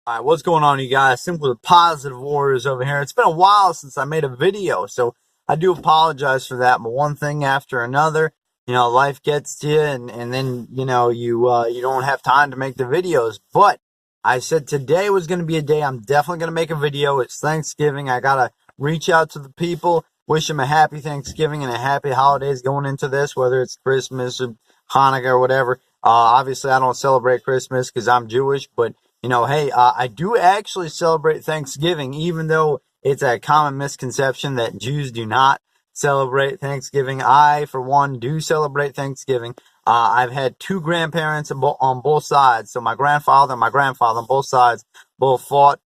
All right, what's going on, you guys? Simple the Positive Warriors over here. It's been a while since I made a video, so I do apologize for that. But one thing after another, life gets to you, and then you don't have time to make the videos. But I said today was going to be a day I'm definitely going to make a video. It's Thanksgiving. I gotta reach out to the people, wish them a happy Thanksgiving and a happy holidays going into this, whether it's Christmas or Hanukkah or whatever. Obviously, I don't celebrate Christmas because I'm Jewish, but hey, I do actually celebrate Thanksgiving, even though it's a common misconception that Jews do not celebrate Thanksgiving. I, for one, do celebrate Thanksgiving. I've had two grandparents on both sides. So my grandfather and my grandfather on both sides both fought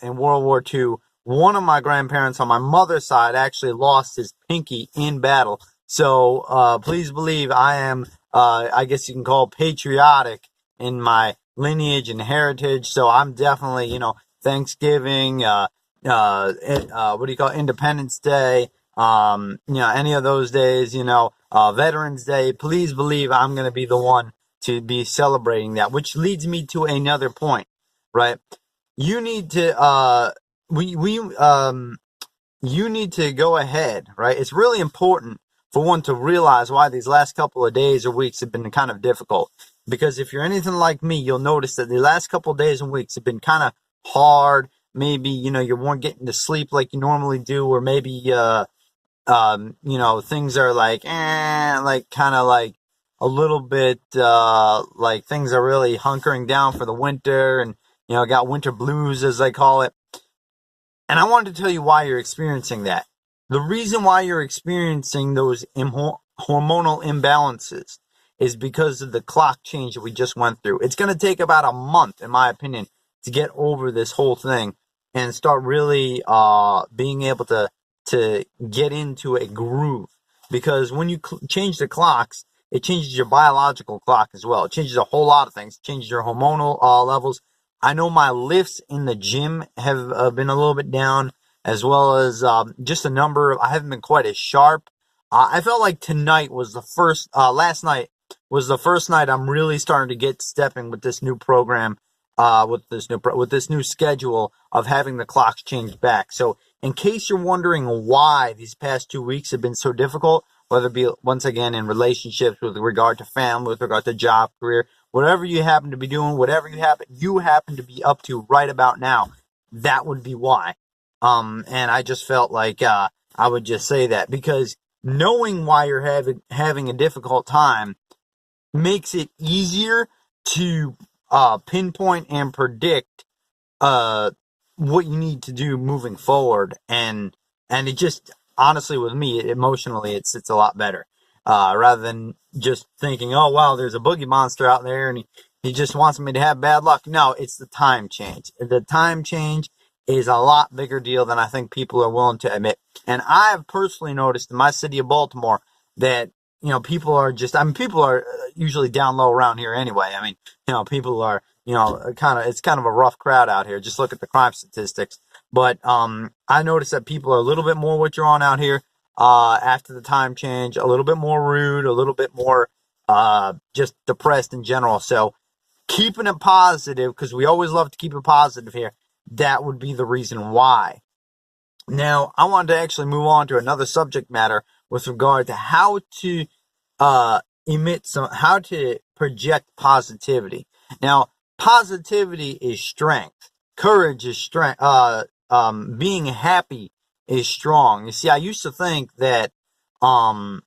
in World War II. One of my grandparents on my mother's side actually lost his pinky in battle. So please believe I am, I guess you can call patriotic in my lineage and heritage. So I'm definitely, Thanksgiving, what do you call it? Independence Day, any of those days, Veterans Day. Please believe I'm going to be the one to be celebrating that, which leads me to another point, right? You need to, you need to go ahead, right? It's really important for one to realize why these last couple of days or weeks have been kind of difficult. Because if you're anything like me, you'll notice that the last couple of days and weeks have been kind of hard. Maybe, you weren't getting to sleep like you normally do, or maybe, things are like kind of like a little bit, like things are really hunkering down for the winter, and, got winter blues, as they call it. And I wanted to tell you why you're experiencing that. The reason why you're experiencing those hormonal imbalances is because of the clock change that we just went through. It's going to take about a month, in my opinion, to get over this whole thing and start really being able to get into a groove. Because when you change the clocks, it changes your biological clock as well. It changes a whole lot of things. It changes your hormonal levels. I know my lifts in the gym have been a little bit down, as well as just a number. I haven't been quite as sharp. I felt like tonight was the first, last night was the first night I'm really starting to get stepping with this new program, with this new schedule of having the clocks changed back. So in case you're wondering why these past 2 weeks have been so difficult, whether it be once again in relationships, with regard to family, with regard to job, career, whatever you happen to be doing, whatever you happen to be up to right about now, that would be why. And I just felt like I would just say that, because knowing why you're having a difficult time makes it easier to pinpoint and predict what you need to do moving forward. And it just, honestly, with me, emotionally, it's a lot better. Rather than just thinking, oh, wow, there's a Boogie Monster out there and he just wants me to have bad luck. No, it's the time change. The time change is a lot bigger deal than I think people are willing to admit. And I've personally noticed in my city of Baltimore that, people are people are usually down low around here anyway. I mean, people are, it's kind of a rough crowd out here. Just look at the crime statistics. But I noticed that people are a little bit more what you're on out here. After the time change, a little bit more rude, a little bit more just depressed in general. So keeping it positive, because we always love to keep it positive here, that would be the reason why. Now, I wanted to actually move on to another subject matter with regard to how to how to project positivity. Now, positivity is strength. Courage is strength. Being happy is strong. You see, I used to think that a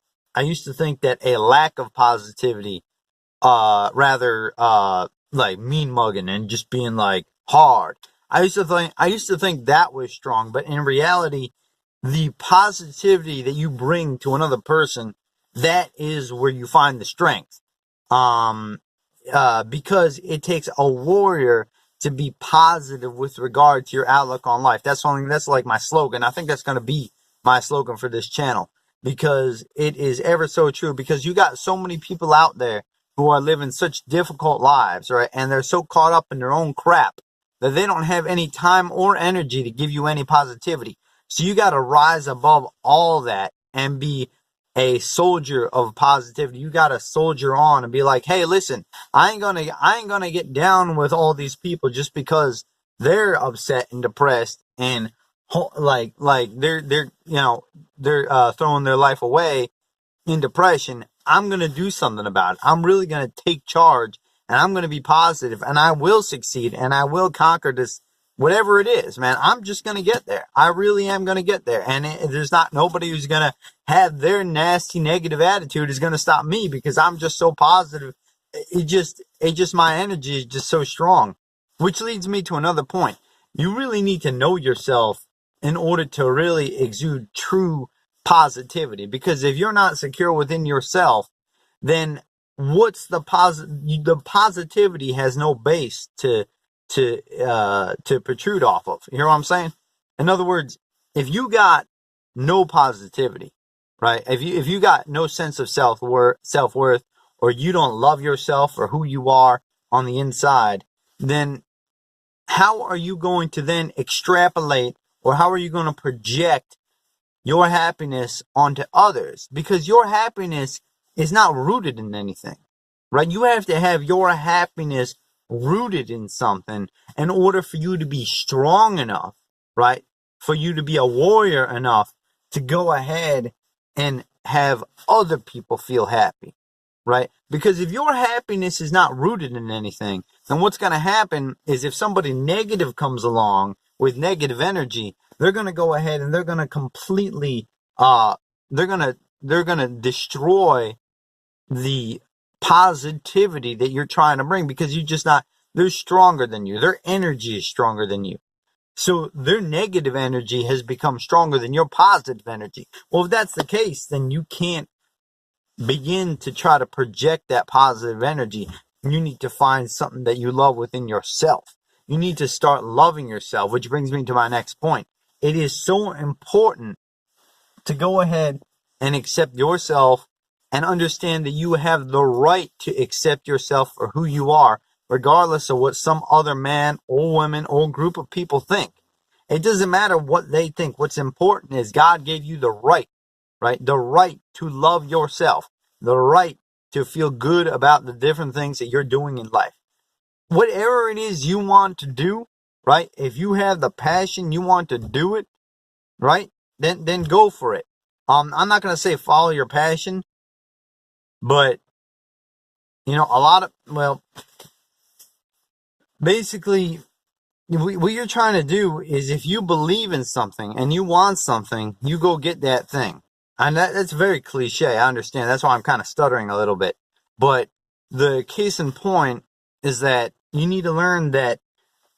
lack of positivity, rather like mean mugging and just being like hard. I used to think that was strong, but in reality, the positivity that you bring to another person, that is where you find the strength. Because it takes a warrior to be positive with regard to your outlook on life. That's like my slogan. I think that's going to be my slogan for this channel, because it is ever so true. Because you got so many people out there who are living such difficult lives, right? And they're so caught up in their own crap that they don't have any time or energy to give you any positivity. So you got to rise above all that and be a soldier of positivity. You got to soldier on and be like, hey, listen, I ain't gonna get down with all these people just because they're upset and depressed and like they're throwing their life away in depression. I'm going to do something about it. I'm really going to take charge, and I'm going to be positive, and I will succeed, and I will conquer this, whatever it is, man. I'm just going to get there. I really am going to get there. And there's not nobody who's going to have their nasty negative attitude is going to stop me, because I'm just so positive. My energy is just so strong, which leads me to another point. You really need to know yourself in order to really exude true positivity, because if you're not secure within yourself, then what's the positivity has no base to protrude off of. You hear what I'm saying? In other words, if you got no positivity, right? If you got no sense of self-worth, or you don't love yourself or who you are on the inside, then how are you going to then extrapolate, or how are you going to project your happiness onto others? Because your happiness is not rooted in anything, right? You have to have your happiness rooted in something in order for you to be strong enough, right? For you to be a warrior enough to go ahead and have other people feel happy, right? Because if your happiness is not rooted in anything, then what's going to happen is if somebody negative comes along with negative energy, they're going to go ahead and they're going to completely, they're going to destroy the positivity that you're trying to bring, because they're stronger than you. Their energy is stronger than you. So their negative energy has become stronger than your positive energy. Well, if that's the case, then you can't begin to try to project that positive energy. You need to find something that you love within yourself. You need to start loving yourself, which brings me to my next point. It is so important to go ahead and accept yourself and understand that you have the right to accept yourself for who you are, regardless of what some other man or woman or group of people think. It doesn't matter what they think. What's important is God gave you the right? The right to love yourself, the right to feel good about the different things that you're doing in life. Whatever it is you want to do, right? If you have the passion, you want to do it, right? Then go for it. I'm not going to say follow your passion, but basically what you're trying to do is, if you believe in something and you want something, you go get that thing. And that's very cliche. I understand. That's why I'm kind of stuttering a little bit. But the case in point is that you need to learn that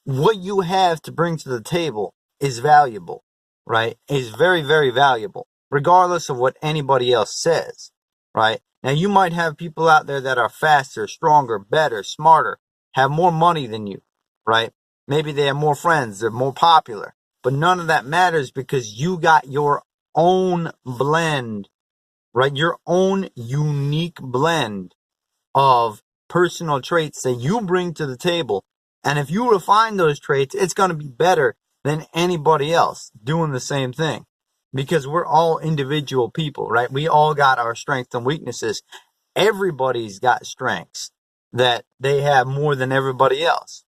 what you have to bring to the table is valuable, right? Is very, very valuable, regardless of what anybody else says, right? Now, you might have people out there that are faster, stronger, better, smarter, have more money than you, right? Maybe they have more friends, they're more popular, but none of that matters, because you got your own blend, right? Your own unique blend of personal traits that you bring to the table. And if you refine those traits, it's going to be better than anybody else doing the same thing, because we're all individual people, right? We all got our strengths and weaknesses. Everybody's got strengths that they have more than everybody else.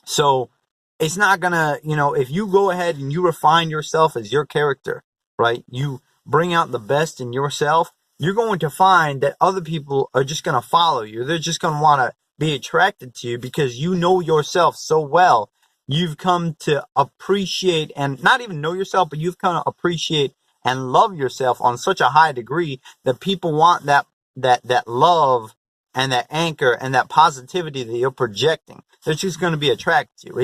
So it's not gonna, if you go ahead and you refine yourself as your character, right? You bring out the best in yourself, you're going to find that other people are just going to follow you. They're just going to want to be attracted to you, because you know yourself so well. You've come to appreciate, and not even know yourself, but you've come to appreciate and love yourself on such a high degree that people want that love and that anchor and that positivity that you're projecting. They're just going to be attracted to you.